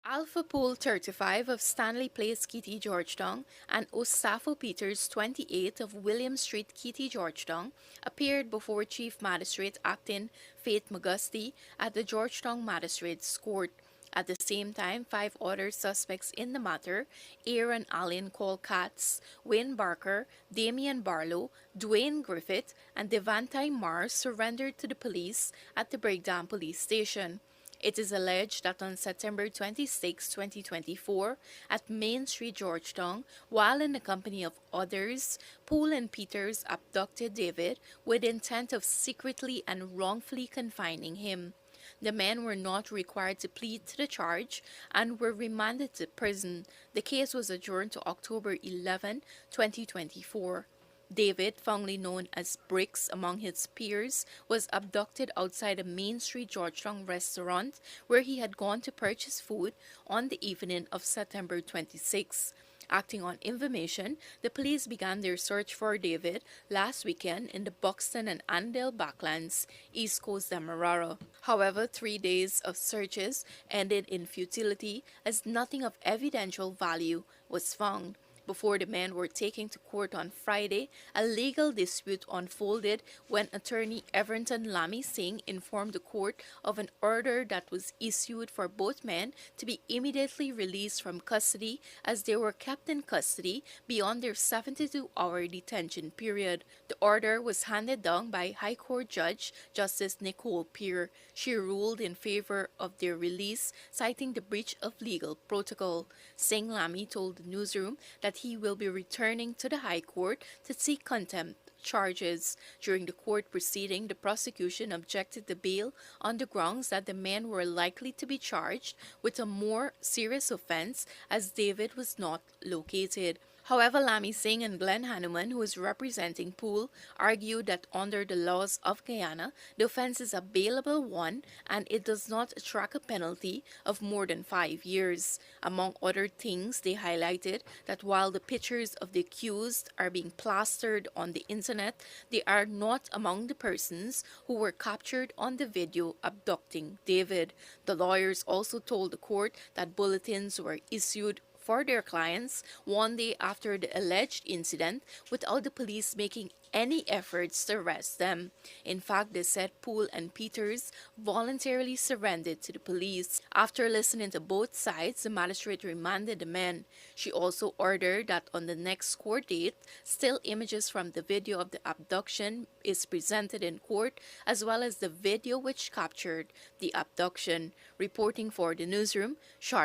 Alpha Pool 35 of Stanley Place, Kitty, Georgetown, and Ostafo Peters 28 of William Street, Kitty, Georgetown, appeared before Chief Magistrate Acting Faith Magusti at the Georgetown Magistrates Court. At the same time, five other suspects in the matter, Aaron Allen Colcats, Wayne Barker, Damian Barlow, Dwayne Griffith, and Devante Mars, surrendered to the police at the Breakdown Police Station. It is alleged that on September 26, 2024, at Main Street, Georgetown, while in the company of others, Poole and Peters abducted David with intent of secretly and wrongfully confining him. The men were not required to plead to the charge and were remanded to prison. The case was adjourned to October 11, 2024. David, fondly known as Bricks among his peers, was abducted outside a Main Street Georgetown restaurant where he had gone to purchase food on the evening of September 26. Acting on information, the police began their search for David last weekend in the Buxton and Andale Backlands, East Coast Demerara. However, 3 days of searches ended in futility as nothing of evidential value was found. Before the men were taken to court on Friday, a legal dispute unfolded when attorney Everton Lamy Singh informed the court of an order that was issued for both men to be immediately released from custody as they were kept in custody beyond their 72-hour detention period. The order was handed down by High Court Judge Justice Nicole Peer. She ruled in favor of their release, citing the breach of legal protocol. Singh Lamy told the newsroom that he will be returning to the High Court to seek contempt charges. During the court proceeding, the prosecution objected to bail on the grounds that the men were likely to be charged with a more serious offense as David was not located. However, Lamy Singh and Glenn Hanuman, who is representing Poole, argued that under the laws of Guyana, the offense is a bailable one and it does not attract a penalty of more than 5 years. Among other things, they highlighted that while the pictures of the accused are being plastered on the internet, they are not among the persons who were captured on the video abducting David. The lawyers also told the court that bulletins were issued for their clients 1 day after the alleged incident without the police making any efforts to arrest them. In fact, they said Poole and Peters voluntarily surrendered to the police. After listening to both sides, the magistrate remanded the men. She also ordered that on the next court date, still images from the video of the abduction is presented in court, as well as the video which captured the abduction. Reporting for the newsroom,